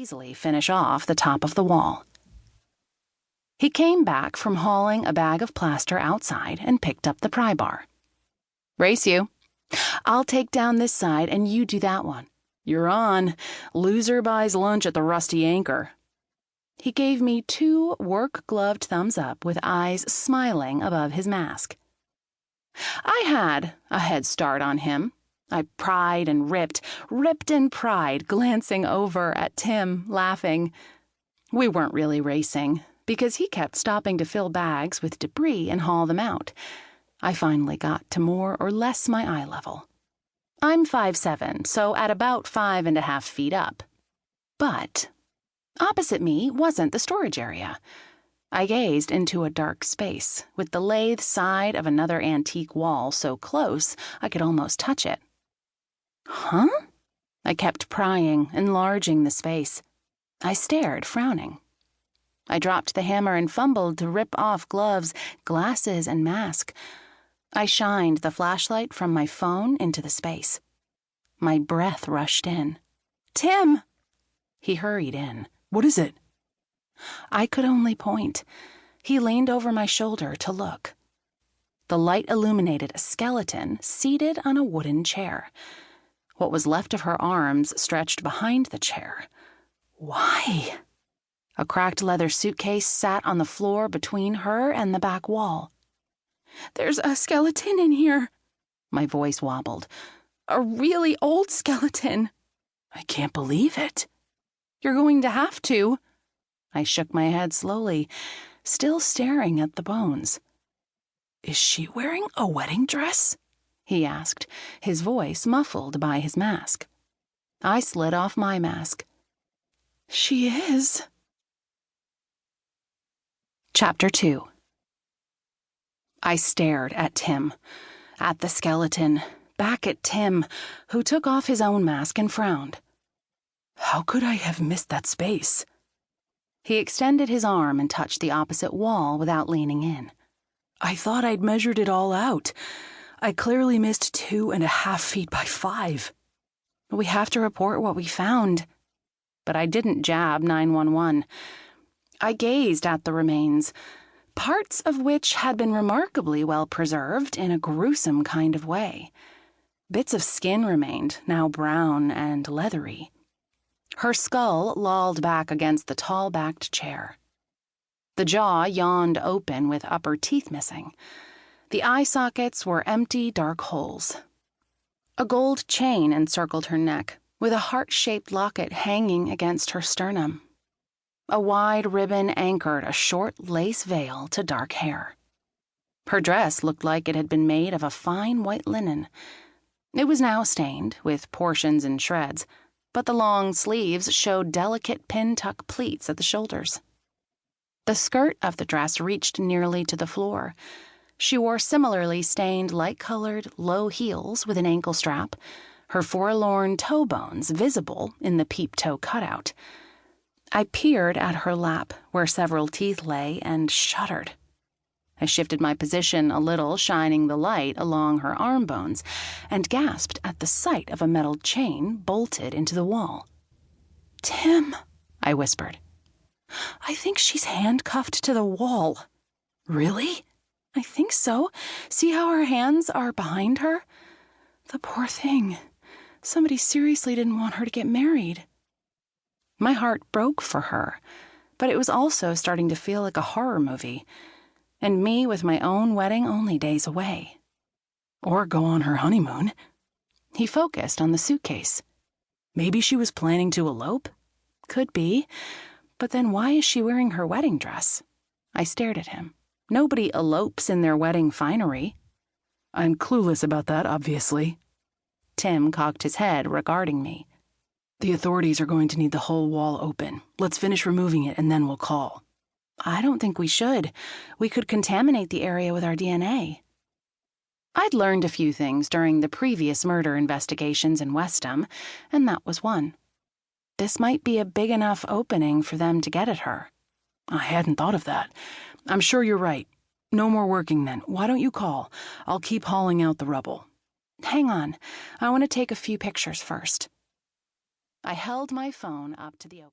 easily finish off the top of the wall. He came back from hauling a bag of plaster outside and picked up the pry bar. "Race you. I'll take down this side and you do that one. You're on. Loser buys lunch at the Rusty Anchor." He gave me 2 work-gloved thumbs up with eyes smiling above his mask. I had a head start on him. I pried and ripped and pried, glancing over at Tim, laughing. We weren't really racing, because he kept stopping to fill bags with debris and haul them out. I finally got to more or less my eye level. I'm 5'7", so at about 5.5 feet up. But opposite me wasn't the storage area. I gazed into a dark space, with the lathe side of another antique wall so close I could almost touch it. Huh? I kept prying, enlarging the space. I stared, frowning. I dropped the hammer and fumbled to rip off gloves, glasses, and mask. I shined the flashlight from my phone into the space. My breath rushed in. "Tim!" He hurried in. "What is it?" I could only point. He leaned over my shoulder to look. The light illuminated a skeleton seated on a wooden chair. What was left of her arms stretched behind the chair. Why? A cracked leather suitcase sat on the floor between her and the back wall. "There's a skeleton in here." My voice wobbled. "A really old skeleton." "I can't believe it." "You're going to have to." I shook my head slowly, still staring at the bones. "Is she wearing a wedding dress?" he asked, his voice muffled by his mask. I slid off my mask. "She is." Chapter 2. I stared at Tim, at the skeleton, back at Tim, who took off his own mask and frowned. "How could I have missed that space?" He extended his arm and touched the opposite wall without leaning in. "I thought I'd measured it all out. I clearly missed 2.5 feet by 5. We have to report what we found." But I didn't jab 911. I gazed at the remains, parts of which had been remarkably well preserved in a gruesome kind of way. Bits of skin remained, now brown and leathery. Her skull lolled back against the tall-backed chair. The jaw yawned open with upper teeth missing. The eye sockets were empty, dark holes. A gold chain encircled her neck, with a heart-shaped locket hanging against her sternum. A wide ribbon anchored a short lace veil to dark hair. Her dress looked like it had been made of a fine white linen. It was now stained, with portions and shreds, but the long sleeves showed delicate pin-tuck pleats at the shoulders. The skirt of the dress reached nearly to the floor. She wore similarly stained, light-colored, low heels with an ankle strap, her forlorn toe bones visible in the peep-toe cutout. I peered at her lap, where several teeth lay, and shuddered. I shifted my position a little, shining the light along her arm bones, and gasped at the sight of a metal chain bolted into the wall. "Tim," I whispered. "I think she's handcuffed to the wall." "Really?" "I think so. See how her hands are behind her? The poor thing. Somebody seriously didn't want her to get married." My heart broke for her, but it was also starting to feel like a horror movie, and me with my own wedding only days away. Or go on her honeymoon. He focused on the suitcase. Maybe she was planning to elope? Could be, but then why is she wearing her wedding dress? I stared at him. Nobody elopes in their wedding finery. "I'm clueless about that, obviously." Tim cocked his head, regarding me. "The authorities are going to need the whole wall open. Let's finish removing it and then we'll call." "I don't think we should. We could contaminate the area with our DNA." I'd learned a few things during the previous murder investigations in Westham, and that was one. This might be a big enough opening for them to get at her. "I hadn't thought of that. I'm sure you're right. No more working then. Why don't you call? I'll keep hauling out the rubble." "Hang on. I want to take a few pictures first." I held my phone up to the open.